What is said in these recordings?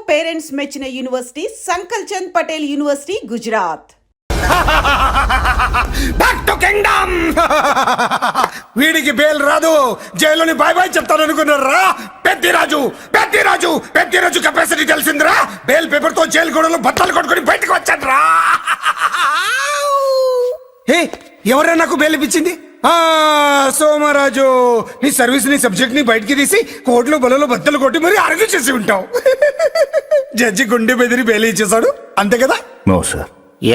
Parents మెచ్చిన university Sankal Chand Patel university Gujarat. Back to kingdom. వీడికి bail రాదు, జైలుని బాయ్ బాయ్ చెప్తాను అనుకున్నారా? పెద్దిరాజు కెపాసిటీ తెలిసిందిరా. బెయిల్ పేపర్ తో జైలు గోడలు బట్టలు కొట్టుకుని బయటకు వచ్చాడు రా. ఎవరైనా నాకు బెయిల్ ఇప్పించింది? సోమరాజు, నీ సర్వీస్ ని సబ్జెక్ట్ ని బయటికి తీసి కోర్టులో బలలో బద్దలు కొట్టి మరి ఆర్గ్యూ చేసి ఉంటావు. జడ్జి గుండె బెదిరి బెయిల్ ఇచ్చేసాడు, అంతే కదా? No sir.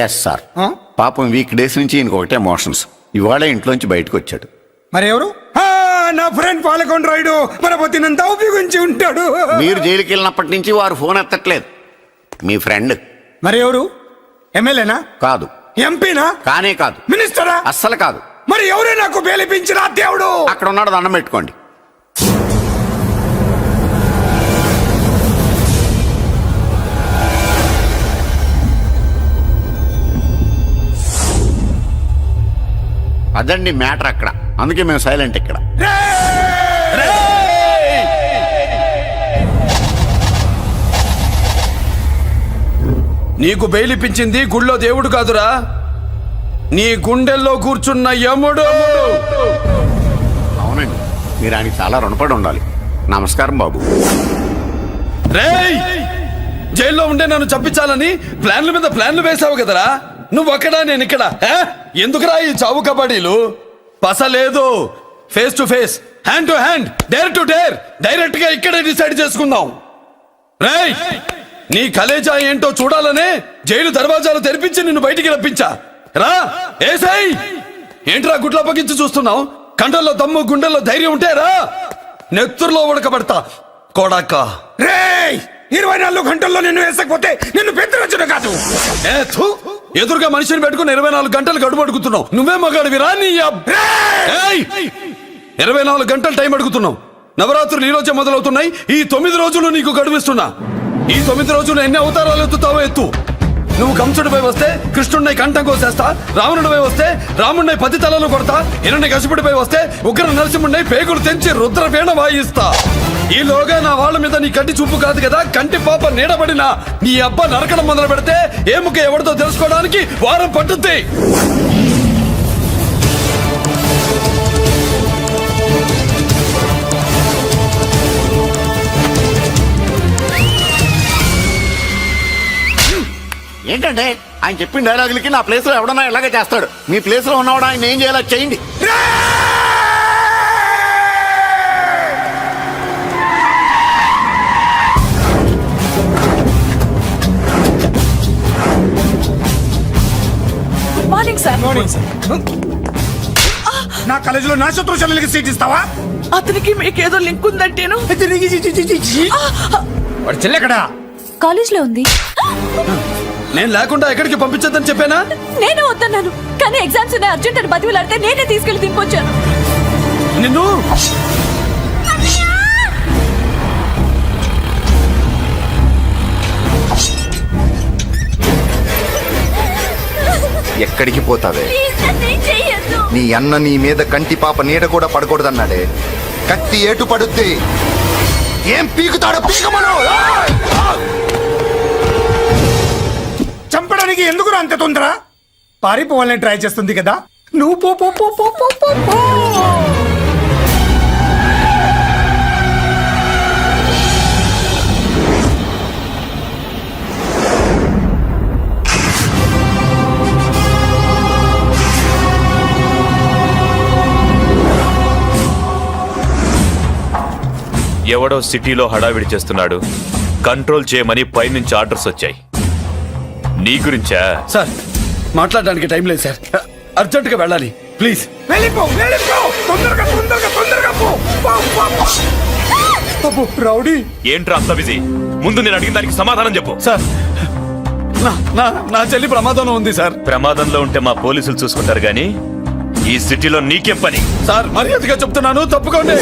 Yes sir. పాపం వీక్ డేస్ నుంచి ఇంకొకటే ఎమోషన్స్. ఇవాళ ఇంట్లోంచి బయటకు వచ్చాడు. మరి ఎవరు? నా ఫ్రెండ్ పాలకొండ రాయుడు మన పొత్తినంతా ఉపయోగించి ఉంటాడు. మీరు జైలుకి వెళ్ళినప్పటి నుంచి వారు ఫోన్ ఎత్తట్లేదు. మీ ఫ్రెండ్. మరి ఎవరు? ఎమ్మెల్యేనా? కాదు. ఎంపీనా? కానే కాదు. మినిస్టరా? అస్సలు కాదు. మరి ఎవరే నాకు బేలిపించిన దేవుడు? అక్కడ ఉన్నాడు, దండం పెట్టుకోండి. అదండి మ్యాటర్ అక్కడ. అందుకే మేము సైలెంట్ ఇక్కడ. నీకు బెయిలిపించింది గుళ్ళో దేవుడు కాదురా, నీ గుండెల్లో కూర్చున్న యముడు. అవునండి, మీరు ఆయనకి చాలా రుణపడి ఉండాలి. నమస్కారం బాబు. రేయ్, జైల్లో ఉండే నన్ను చంపించాలని ప్లాన్ల మీద ప్లాన్లు వేసావు కదరా. నువ్వు అక్కడా, నేను ఇక్కడ. ఎందుకురా ఈ చావు కబడ్డీలు? పసలేదు. Face to face, hand to hand, dare to dare, direct గా ఇక్కడే డిసైడ్ చేసుకుందాం. రేయ్, నీ కలేజా ఏంటో చూడాలనే జైలు దర్వాజాలు తెరిపించి నిన్ను బయటికి రప్పించా. రా ఏసై. ఏంట్రా గుడ్ల పగించి చూస్తున్నావు? కండల్లో దమ్ము, గుండెల్లో ధైర్యం ఉంటే రా, నెత్తురులో ఉడకబడతా కొడాక. రేయ్, 24 గంటల్లో నిన్ను వేసకపోతే నిన్ను పెద్దరొచ్చును కాదు. ఎదురుగా మనిషిని పెట్టుకుని 24 గంటలు గడుపు అడుగుతున్నావు. నువ్వే మగాడివిరా నీ 24 గంటలు టైం అడుగుతున్నావు. నవరాత్రులు ఈ రోజే మొదలవుతున్నాయి. ఈ 9 రోజులు నీకు గడువిస్తున్నా. ఈ 9 రోజులు ఎన్ని అవతారాలు ఎత్తుతావో ఎత్తు. నువ్వు కంసుడిపై వస్తే కృష్ణుడిని కంఠం కోసేస్తా, రావణుడిపై వస్తే రాముడిని 10 తలలు కొడతా, హిరణ్య కశిపుడిపై వస్తే ఉగ్ర నరసింహుడిని పేగులు తెంచి రుద్రవీణ వాయిస్తా. ఈలోగా నా వాళ్ళ మీద నీ కంటి చూపు కాదు కదా, కంటి పాప నీడబడిన నీ అబ్బ నరకడం మొదలు పెడితే ఏముక ఎవరితో తెలుసుకోవడానికి వారం పట్టుద్ది. ఏంటంటే ఆయన చెప్పిన డైలాగులకి నా ప్లేస్ లో ఎవడన్నా ఇలాగే చేస్తాడు. మీ ప్లేస్ లో ఉన్నవాడు ఆయన ఏం చేయాలో చేయండి. Morning sir. Morning sir. నా కాలేజీలో నా శత్రు చెల్లెలకి సీట్ ఇస్తావా? అతనికి మీకేదో లింక్ ఉందంటేను. వాడు చెల్లెక్కడా? కాలేజ్ లో ఉంది. నేను లేకుండా ఎక్కడికి పంపించద్దని చెప్పానా? నేను వద్దన్నాను, కానీ ఎగ్జామ్స్ ఉన్నాయి అర్జెంట్ అని బతిలాడితే నేనే తీసుకెళ్లి దింపొచ్చాను. నిన్ను ఎక్కడికి పోతావే? నీ అన్న నీ మీద కంటి పాప నీడ కూడా పడకూడదన్నాడే. కత్తి ఏటు పడుద్ది. ఏం పీకుతాడో పీకమను. చంపడానికి ఎందుకు అంత తొందర? పారిపోవాలని ట్రై చేస్తుంది కదా. నువ్వు పో పో పో పో పో పో పో. ఎవడో సిటీలో హడావిడి చేస్తున్నాడు, కంట్రోల్ చేయమని పైనుంచి ఆర్డర్స్ వచ్చాయి. నీ గురించా? సార్, మాట్లాడడానికి టైం లేదు సార్, అర్జెంట్ గా వెళ్ళాలి. ప్లీజ్ వెళ్ళిపో, వెళ్ళిపో, తొందరగా తొందరగా తొందరగా పో. రౌడీ ఏంట్రా అంత బిజీ? ముందు నేను అడిగిన దానికి సమాధానం చెప్పు. సార్, నా చెల్లి ప్రమాదంలో ఉంది సార్. ప్రమాదంలో ఉంటే మా పోలీసులు చూసుకుంటారు గాని ఈ సిటీలో నీకేం పని? సార్, మర్యాదగా చెప్తున్నాను, తప్పుకోండి.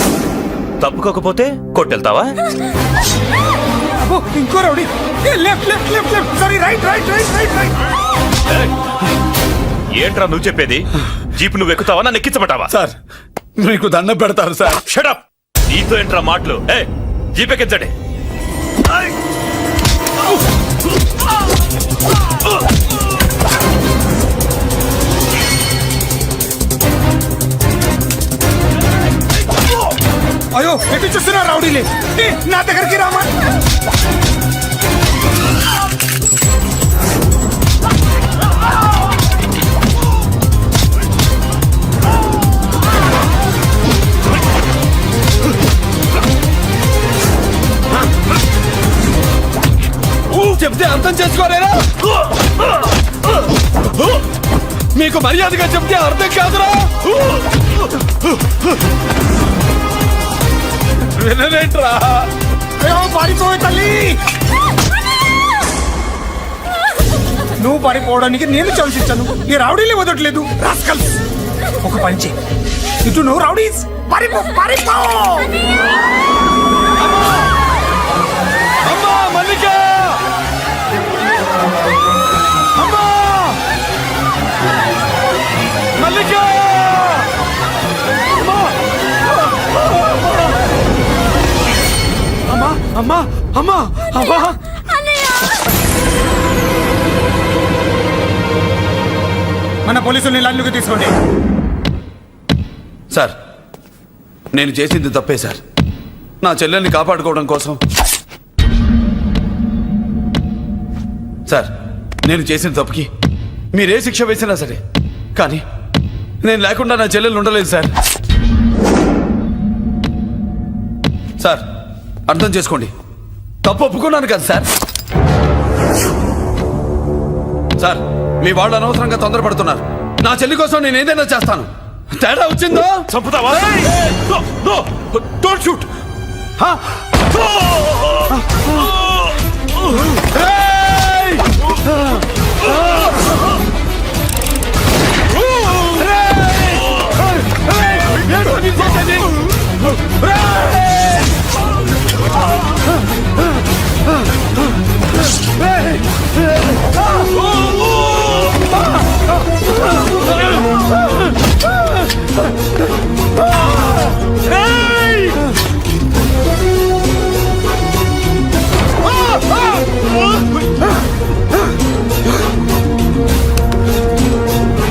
తప్పుకోకపోతే కొట్టెళ్తావా? ఇంకో rowdy. Left left left left, sorry right right right right right. ఏంట్రా నువ్వు చెప్పేది? జీప్ నువ్వు ఎక్కుతావా, నన్ను ఎక్కించబట్టావా? సార్, మీకు దండం పెడతారు సార్. Shut up. నీతో ఏంట్రా మాటలు? జీప్ ఎక్కించండి. ఎటు చూస్తున్నా రౌడీలే నా దగ్గరికి రామా. చెప్తే అర్థం చేసుకోలేరా? మీకు మర్యాదగా చెప్తే అర్థం కాదురా? వినరేంట్రా? పారిపోయే తల్లి, నువ్వు పారిపోవడానికి నేను ఛాన్స్ ఇచ్చాను. ఈ రౌడీలే వదట్లేదు. రాస్కల్స్, ఒక పని చేయి, ఇటు నువ్వు రౌడీస్ పారిపో పారిపో. అమ్మా మల్లిక, అమ్మా మల్లిక, అమ్మా అమ్మా అమ్మా అమ్మా. మన పోలీసుల్ని లైన్లోకి తీసుకోండి. సార్, నేను చేసింది తప్పే సార్. నా చెల్లెల్ని కాపాడుకోవడం కోసం సార్, నేను చేసిన తప్పుకి మీరే శిక్ష వేసినా సరే, కానీ నేను లేకుండా నా చెల్లెలు ఉండలేదు సార్. సార్, అర్థం చేసుకోండి, తప్పు ఒప్పుకున్నాను కదా సార్. సార్, మీ వాళ్ళు అనవసరంగా తొందరపడుతున్నారు. నా చెల్లి కోసం నేను ఏదైనా చేస్తాను. తేడా వచ్చిందో చంపుతావా? Don't shoot.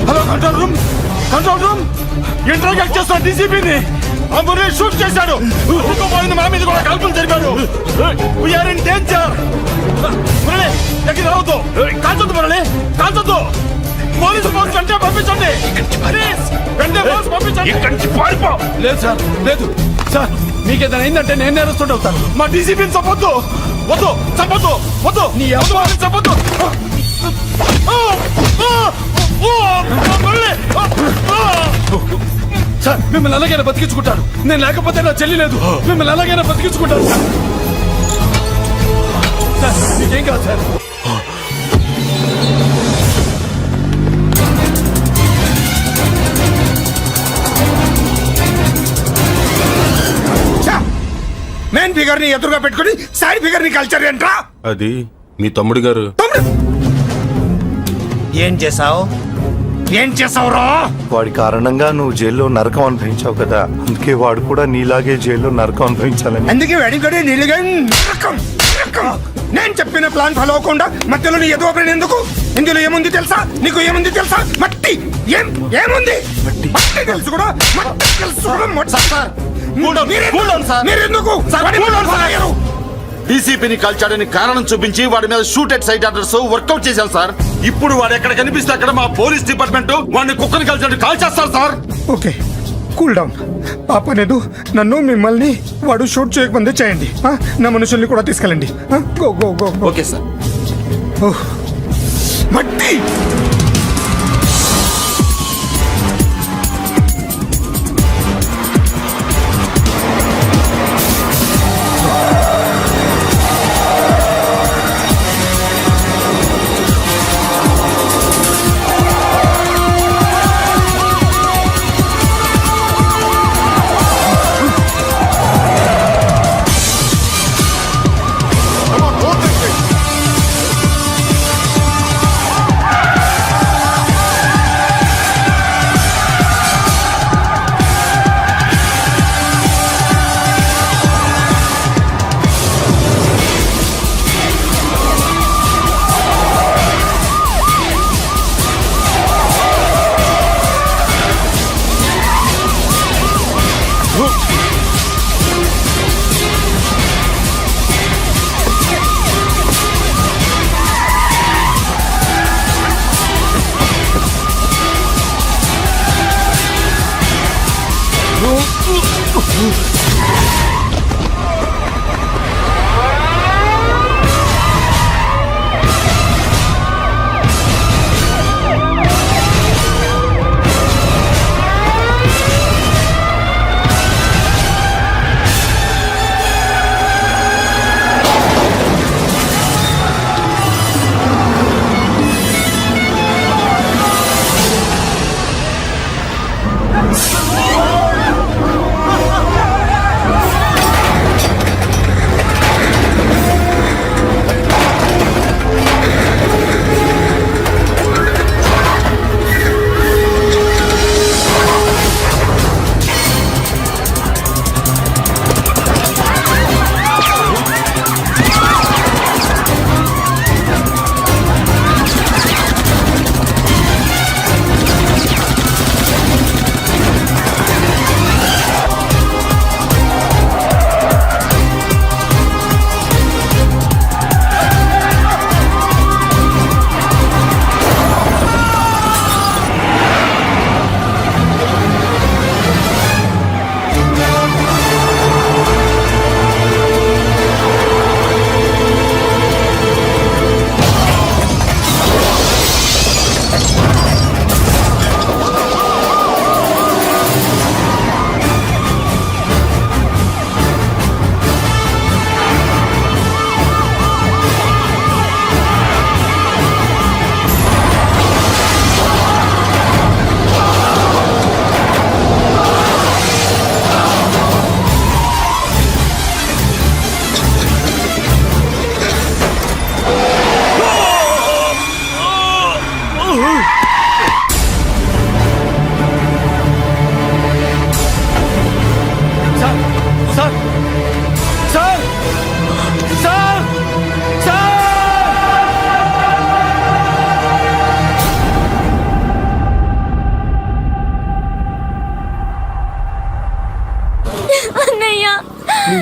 Hello control room, control room. Interact చేస్తున్న డీసీపీని అంబులే షూట్ చేశాడు. ఇంకోపోయింది, మా మీద కూడా కాల్పులు జరిపాడు. We are in danger. మురళి, దగ్గర రావద్దు. కాల్చొద్దు మురళి, కాల్చొద్దు. పోలీసు ఫోర్స్ వెంటనే పంపించండి. వెంటనే ఫోర్స్ పంపించండి. లేదు సార్, లేదు సార్. మీకేదైనా అయిందంటే నేను నేరస్తుండే అవుతాను. మా డీసీపీని చంపొద్దు. వద్దు, చంపొద్దు, వద్దు. నీ అమ్మాయిని చంపొద్దు. సార్, మిమ్మల్ని అలాగైనా బతికించుకుంటాను. నేను లేకపోతే నా చెల్లి లేదు. మిమ్మల్ని అలాగైనా బతికించుకుంటాను సార్. సార్, మీకేం కాదు సార్. మెయిన్ ఫిగర్ ని ఎదురుగా పెట్టుకుని సైడ్ ఫిగర్ ని కల్చర్ ఏంట్రా? అది మీ తమ్ముడు గారు. ఏం చేసావు? ఏం చేసావురా? వాడి కారణంగా నువ్వు జైల్లో నరకం అనుభవించావు కదా, అందుకే వాడు కూడా నీలాగే జైల్లో నరకం అనుభవించాలని. అందుకే వెడిగడి నీళ్ళగా నరకం నరకం. నేను చెప్పిన ప్లాన్ ఫాలో అవ్వకుండా మధ్యలో నీ ఎదురు ఓపెన్ ఎందుకు? ఇందులో ఏముంది తెలుసా? నీకు ఏముంది తెలుసా? మట్టి. ఏముంది? మట్టి తెలుసు కూడా, మట్టి తెలుసు కూడా. మీరెందుకు డీసీపీని కాల్చాడని కారణం చూపించి వాడి మీద shoot at sight orders work out చేశాం సార్. ఇప్పుడు వాడు ఎక్కడ కనిపిస్తే అక్కడ మా పోలీస్ డిపార్ట్మెంట్ వాడిని కుక్కని కాల్చాడు కాల్ చేస్తారు సార్. Okay, cool down. ఆ పనేదు నన్ను మిమ్మల్ని వాడు షూట్ చేయకముందే చేయండి. నా మనుషుల్ని కూడా తీసుకెళ్ళండి. Go go go. Okay sir. మట్టి.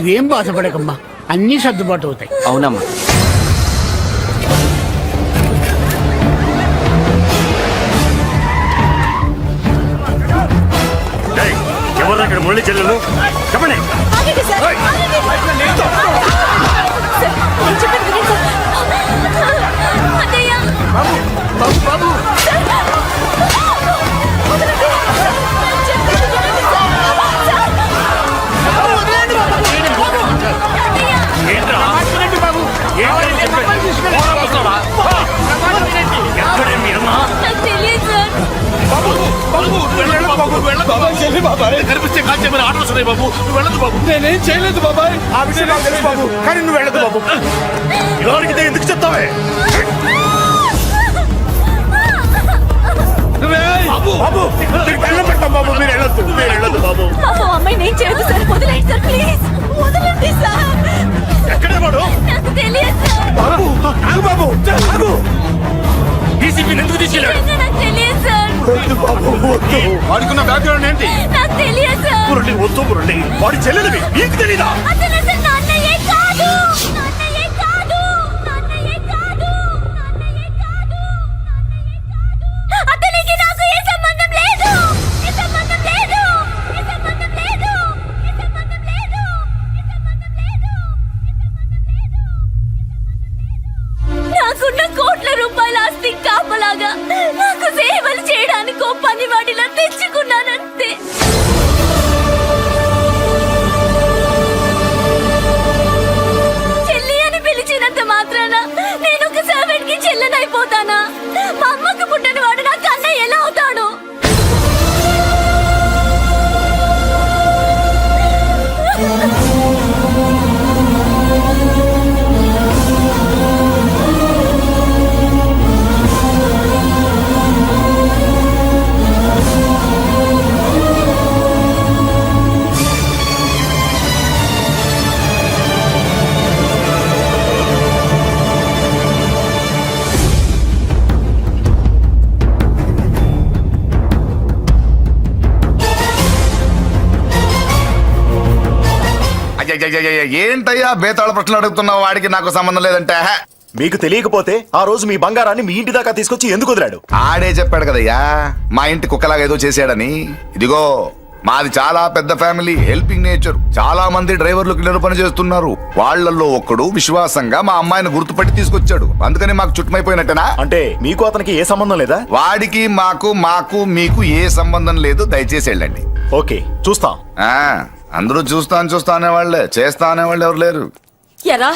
నువ్వేం బాధపడకమ్మా, అన్నీ సర్దుబాటు అవుతాయి. అవునమ్మా. ఎవరు ఇక్కడ మురళి చెల్లెలు చెప్పండి. ఆగండి సార్, ఆగండి. సార్, నేను చెప్పేది వినండి సార్. అన్నయ్య. బాబు వదలండి. చెప్పేది వినండి సార్. అన్నయ్య. వినండి బాబు, నాకు తెలియదు సార్. బాబాయ్ చెల్లి బాబాయ్ కనిపిస్తే కాల్చేమని ఆర్డర్స్ ఉన్నాయి బాబు. నువ్వు వెళ్ళదు బాబు. నేనేం చేయలేదు బాబాయ్. ఆ విషయం నాకు తెలుసు బాబు, కానీ నువ్వు వెళ్ళదు బాబు. ఇలా అడిగితే ఎందుకు చెప్తావే? రేయ్! బాబు నీకు దండం పెడతాం బాబు, మీరు వెళ్ళొద్దు, మీరు వెళ్ళొద్దు బాబు. పాపం అమ్మాయిని ఏం చేయొద్దు సార్. వదిలేండి సార్, ప్లీజ్ వదలండి సార్. ఎక్కడే వాడు? నాకు తెలియదు సార్. బాబు ఆగు బాబు, ఆగు. డీసీపీ ఎందుకు తీసుకెళ్ళాడు? నిజంగా నాకు తెలియదు సార్. వద్దు బాబు, వద్దు. వాడుకున్న బ్యాక్గ్రౌండ్ ఏంటి? నాకు తెలియదు సార్. మురళి వద్దు మురళి, వాడి చెల్లెలివి నీకు తెలీదా? అతను అసలు నా అన్నయ్యే కాదు. నా అన్నయ్యే కాదు. నా అన్నయ్యే కాదు. నా అన్నయ్యే కాదు. అతనికి నాకు ఏ సంబంధం లేదు. ఏ సంబంధం లేదు. ఏ సంబంధం లేదు. ఏ సంబంధం లేదు. ఏ సంబంధం లేదు. నాకున్న కోట్ల రూపాయల ఆస్తి కాపలాగా నాకు సేవలు చేయడానికి ఓ పనివాడిలా తెచ్చుకున్నానంతే. చెల్లి అని పిలిచినంత మాత్రాన నేను ఒక సర్వెంట్ కి చెల్లెనైపోతానా? మా అమ్మకు పుట్టిన వాడు నాకు అన్నయ్య ఎలా అవుతాడు? అయ్యయ్యయ్యయ్య, ఏంటయ్యా బేతాళ ప్రశ్నలు అడుగుతున్నావు? వాడికి నాకు సంబంధం లేదంటే హే. మీకు తెలియకపోతే ఆ రోజు మీ బంగారాన్ని మీ ఇంటి దాకా తీసుకొచ్చి ఎందుకు వదిలాడు? ఆడే చెప్పాడు కదయ్యా, మా ఇంటి కుక్కలాగా ఏదో చేశాడని. ఇదిగో మాది చాలా పెద్ద ఫ్యామిలీ, హెల్పింగ్ నేచర్. చాలా మంది డ్రైవర్లు క్లీనర్ పని చేస్తున్నారు. వాళ్ళల్లో ఒక్కడు విశ్వాసంగా మా అమ్మాయిని గుర్తుపట్టి తీసుకొచ్చాడు. అందుకని మాకు చుట్టుమైపోయినట్టేనా? అంటే మీకు అతనికి ఏ సంబంధం లేదా? వాడికి మాకు మీకు ఏ సంబంధం లేదు. దయచేసి వెళ్ళండి. ఓకే, చూస్తాం. ఆ, అందరూ చూస్తా అనేవాళ్లే, చేస్తా అనేవాళ్ళు ఎవరు లేరు. ఎరా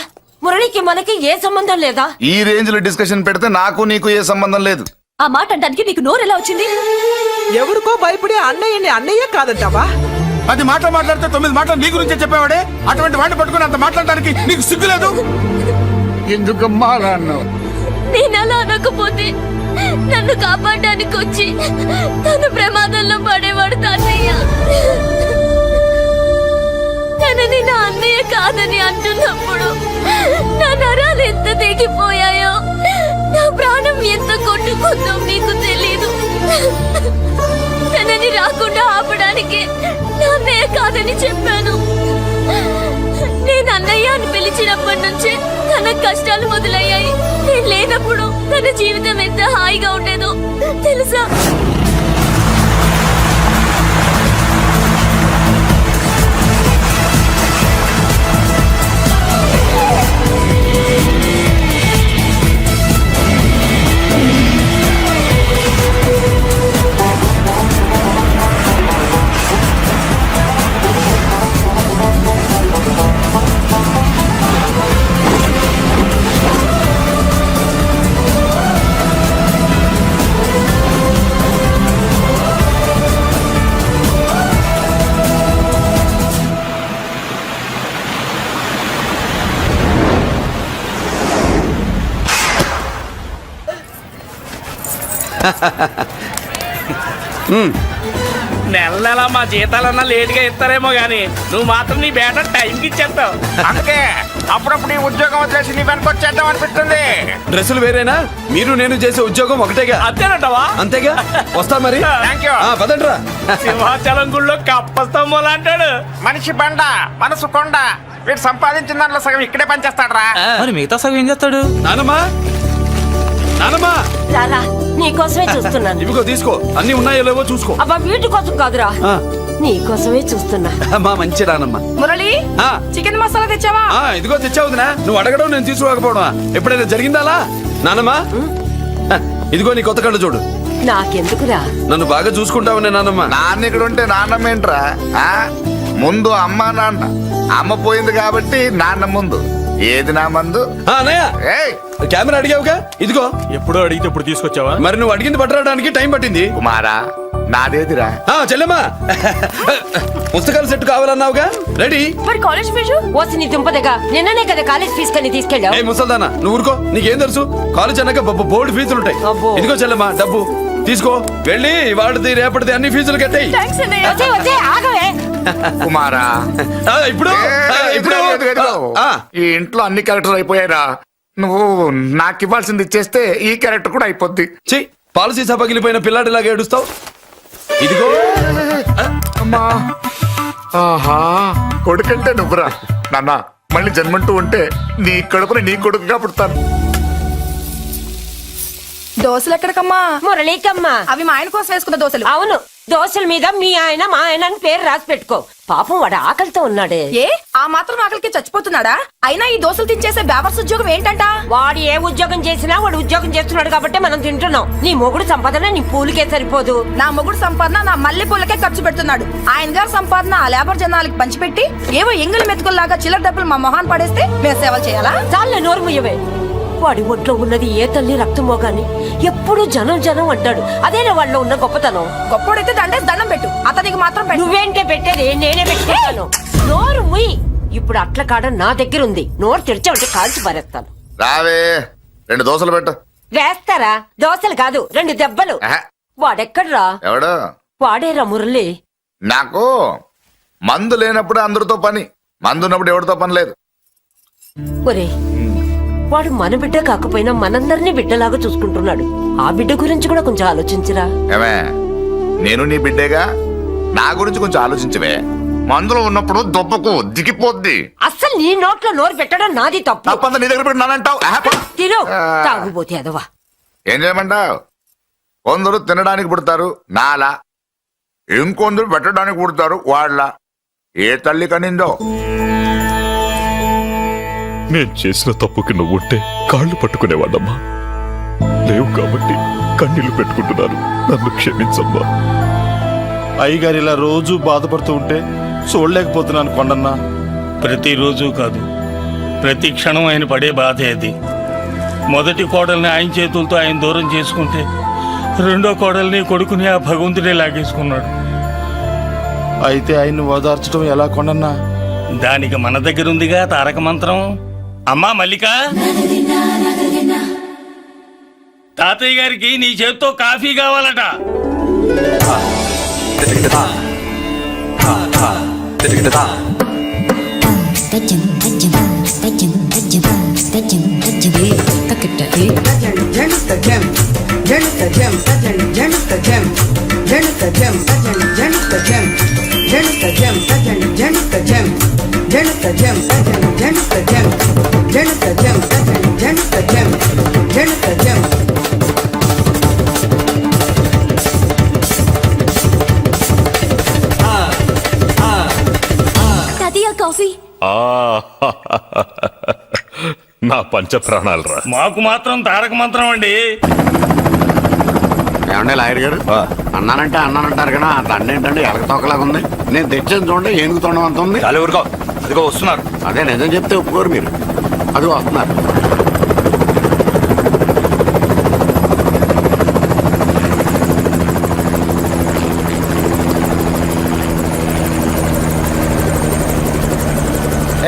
మురళికి మనకి ఏ సంబంధం లేదా? ఈ రేంజ్ లో డిస్కషన్ పెడితే నాకు నీకు ఏ సంబంధం లేదు. ఆ మాట అంటానికి నీకు నోరు ఎలా వచ్చింది? ఎవరికో భయపడే అన్నయ్యని అన్నయ్య కాదంటావా? 10 మాటలు మాట్లాడితే 9 మాటలు నీ గురించే చెప్పేవాడే. అటువంటి వాడిని పట్టుకుని అంత మాట్లాడడానికి నీకు సిగ్గులేదు? ఎందుకమ్మా అలా అన్నావు? నేను అలా అనకపోతే నన్ను కాపాడడానికి వచ్చి తను ప్రమాదంలో పడేవాడు తాతయ్య. తనని నా అన్నయ్య కాదని అంటున్నప్పుడు నా నరాలు ఎంత తెగిపోయాయో, నా ప్రాణం ఎంత కొట్టుకుందో మీకు తెలీదు. తనని రాకుండా ఆపడానికి నా అన్నయ్య కాదని చెప్పాను. నేను అన్నయ్య అని పిలిచినప్పటి నుంచి తన కష్టాలు మొదలయ్యాయి. నేను లేనప్పుడు తన జీవితం ఎంత హాయిగా ఉండేదో తెలుసా? నెల నెల మా జీతాలన్నా లేట్గా ఇస్తారేమో గానీ నువ్వు మాత్రం నీ బేట టైంకి ఇచ్చేస్తావు. అందుకే అప్పుడప్పుడు ఈ ఉద్యోగం వచ్చేసి నీ వెనక వచ్చేద్దాం అనిపిస్తుంది. డ్రెస్సులు వేరేనా? మీరు నేను చేసే ఉద్యోగం ఒకటేగా. అంతేనంటావా? అంతేగా. వస్తా మరి. Thank you. పదండ్రా. సింహాచలం గుళ్ళో కప్పస్తంభం అంటాడు. మనిషి బండ మనసు కొండ వీడు సంపాదించిన దాంట్లో సగం ఇక్కడే పనిచేస్తాడరా. మరి మిగతా సగం ఏం చేస్తాడు? నానమ్మా నానమ్మా రారా నీకోసమే చూస్తున్నాను. ఇవిగో తీసుకో, అన్ని ఉన్నాయో లేవో చూసుకో. అబ్బా వీటి కోసం కాదురా, ఆ, నీకోసమే చూస్తున్నా. అమ్మా మంచి నానమ్మా. మురళి ఆ, చికెన్ మసాలా తెచ్చావా? ఆ, ఇదిగో తెచ్చావుదినా. నువ్వు అడగడం నేను తీసుకోకపోవడమా? ఎప్పుడైనా జరిగిందాలా నానమ్మా? హ, ఇదిగో నీ కొత్త కళ్ళు చూడు. నాకెందుకురా? నన్ను బాగా చూసుకుంటావునే నానమ్మా. నాన్న ఇక్కడ ఉంటే నాన్నమ్మ ఏంట్రా? ఆ? ముందు అమ్మ నాన్న. అమ్మ పోయింది కాబట్టి నాన్న ముందు. ఏది నా మందు? ఆ, అన్నయ్య ఏయ్ కెమెరా అడిగావుగా, ఇదిగో. ఎప్పుడో అడిగితే ఇప్పుడు తీసుకొచ్చావా? మరి నువ్వు అడిగింది పట్టడానికి టైం పట్టింది. కుమారా, నాదేదిరా? ఆ చెల్లెమ్మా, పుస్తకాల సెట్ కావాలన్నావుగా, రెడీ. మరి కాలేజ్ ఫీజు? ఓసి నీ దుంపదగా నిన్ననే కదా కాలేజ్ ఫీజు కని తీసుకెళ్ళావు. ఏ ముసల్దానా, నువ్వు ఊరుకో. నీకేం తెలుసు? కాలేజ్ అన్నాక బోర్డు ఫీజులు ఉంటాయి. అబ్బో. ఇదిగో చెల్లెమ్మా డబ్బు తీసుకో, వెళ్ళి వాడిది రేపటిది అన్ని ఫీజులు కట్టాయి. వచ్చే వచ్చే ఆగవే. కుమారా, ఇప్పుడు ఇప్పుడు ఆ, ఈ ఇంట్లో అన్ని క్యారెక్టర్ అయిపోయారా? నువ్వు నాకు ఇవ్వాల్సింది ఇచ్చేస్తే ఈ క్యారెక్టర్ కూడా అయిపోద్ది. చెయ్యి. పాలసీ పగిలిపోయిన పిల్లాడిలాగా ఏడుస్తావు. ఇదిగో. అమ్మా, ఆహా, కొడుకంటే నువ్వురా నాన్న. మళ్ళీ జన్మంటూ ఉంటే నీ కడుపుని నీ కొడుకుగా పుడతాను. దోశలు ఎక్కడికమ్మా? మురళీకమ్మా. అవి మా ఆయన కోసం వేసుకున్న దోశలు. అవును, దోశల మీద మీ ఆయన మా ఆయన అని పేరు రాసి పెట్టుకో. పాపం వాడు ఆకలితో ఉన్నాడే. ఏ ఆ మాత్రం ఆకలికి చచ్చిపోతున్నాడా? అయినా ఈ దోశలు తినేసే బేవర్స్ ఉద్యోగం ఏంటంట? వాడు ఏ ఉద్యోగం చేసినా వాడు ఉద్యోగం చేస్తున్నాడు కాబట్టి మనం తింటున్నాం. నీ మొగుడు సంపాదన నీ పూలకే సరిపోదు. నా మొగుడు సంపాదన నా మల్లె పూలకే ఖర్చు పెడుతున్నాడు. ఆయన గారి సంపాదన ఆ లేబర్ జనాలకి పంచిపెట్టి ఏవో ఎంగిలి మెతుకుల్లాగా చిల్లర డబ్బులు మా మొహాన్ పడేస్తే మేము సేవలు చేయాలా? చాలే నోరు ముయ్యవే. వాడి ఒంట్లో ఉన్నది ఏ తల్లి రక్తమో గాని ఎప్పుడు జనం జనం అంటాడు. అదేనా వాళ్ళలో ఉన్న గొప్పతనం. గొప్పోడైతే దండేసి దండం పెట్టు, అతనికి మాత్రం పెట్టు. నువ్వేంటే పెట్టేది? నేనే పెట్టుకుంటాను. నోరు ముయ్యి. ఇప్పుడు అట్ల కాడ నా దగ్గర ఉంది. నోరు తెరిచావంటే కాల్చి పారేస్తాను. రావే, 2 దోశలు పెట్టు. వేస్తారా? దోశలు కాదు, 2 దెబ్బలు. ఆహా. వాడెక్కడ్రా? ఎవడు? వాడేరా మురళి. నాకు మందు లేనప్పుడు అందరితో పని, మందు ఉన్నప్పుడు ఎవరితో పని లేదు. ఒరే, వాడు మన బిడ్డ కాకపోయినా మనందరినీ బిడ్డలాగా చూసుకుంటున్నాడు. ఆ బిడ్డ గురించి కూడా కొంచెం ఆలోచించరా. ఏమే, నేను నీ బిడ్డేగా, నా గురించి కొంచెం ఆలోచించవే. మందులో ఉన్నప్పుడు దొబ్బకు దిగిపోద్ది. అస్సలు నీ నోట్లో నోరు పెట్టడం నాది తప్పు. తప్పంతా నీ దగ్గర పెట్టినానంటావు. తిను, తాగుబోతే అదవా. ఏం చేయమంటావు? కొందరు తినడానికి పుడతారు నాలా, ఇంకొందరు పెట్టడానికి పుడతారు వాళ్ళ. ఏ తల్లి కనిందో? నేను చేసిన తప్పుకి నువ్వుంటే కాళ్ళు పట్టుకునేవాడమ్మా. లేవు కాబట్టి కన్నీళ్లు పెట్టుకుంటున్నాను. నన్ను క్షమించమ్మా. అయ్యగారు ఇలా రోజు బాధపడుతూ ఉంటే చూడలేకపోతున్నాను కొండన్నా. ప్రతిరోజు కాదు, ప్రతి క్షణం ఆయన పడే బాధే అది. మొదటి కోడల్ని ఆయన చేతులతో ఆయన దూరం చేసుకుంటే రెండో కోడల్ని కొడుకుని ఆ భగవంతుడే లాగేసుకున్నాడు. అయితే ఆయన్ని ఓదార్చడం ఎలా కొండన్నా? దానికి మన దగ్గర ఉందిగా తారక మంత్రం. అమ్మా మల్లిక, తాతయ్య గారికి నీ చేత్తో కాఫీ కావాలట. కాఫీ. నా పంచ ప్రాణాలరా. మాకు మాత్రం తారక మంత్రం అండి. ఏమండే లాయర్ గారు, అన్నానంటే అన్నానంటారు కదా, ఆ దండ ఏంటంటే ఎలక తోకలాగా ఉంది. నేను తెచ్చేది చూడండి, ఏనుగు తొండం అంత ఉంది. ఊరుకో, అదిగో వస్తున్నారు. అదే నిజం చెప్తే ఒప్పుకోరు మీరు. అది వస్తున్నారు.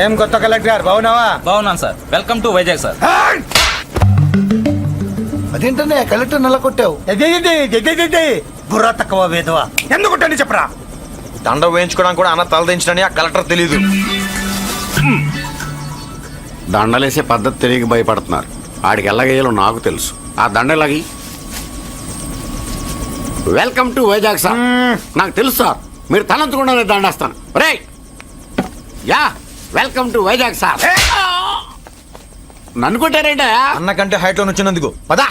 ఏం కొత్త కలెక్టర్ బాగున్నావా? బాగున్నాను sir. Welcome to Vizag sir. అదేంటనే కలెక్టర్ నెల కొట్టావు? బుర్రా తక్కువ వేదవా. ఎందుకుంటని చెప్పరా? దండ వేయించుకోవడానికి కూడా అన్న తలదించడని ఆ కలెక్టర్ తెలీదు. దండలేసే పద్ధతి తెలియక భయపడుతున్నారు. ఆడికి ఎలాగేయాలో నాకు తెలుసు. ఆ దండ ఎలాగి. Welcome to Vizag sir. నాకు తెలుసు సార్, మీరు తలంతకుండానే దండేస్తాను. రే యా వెల్కమ్ టు వైజాగ్ సార్. నన్ను కొట్టారేంట? అన్నకంటే హైట్ లో వచ్చినందుకు పదా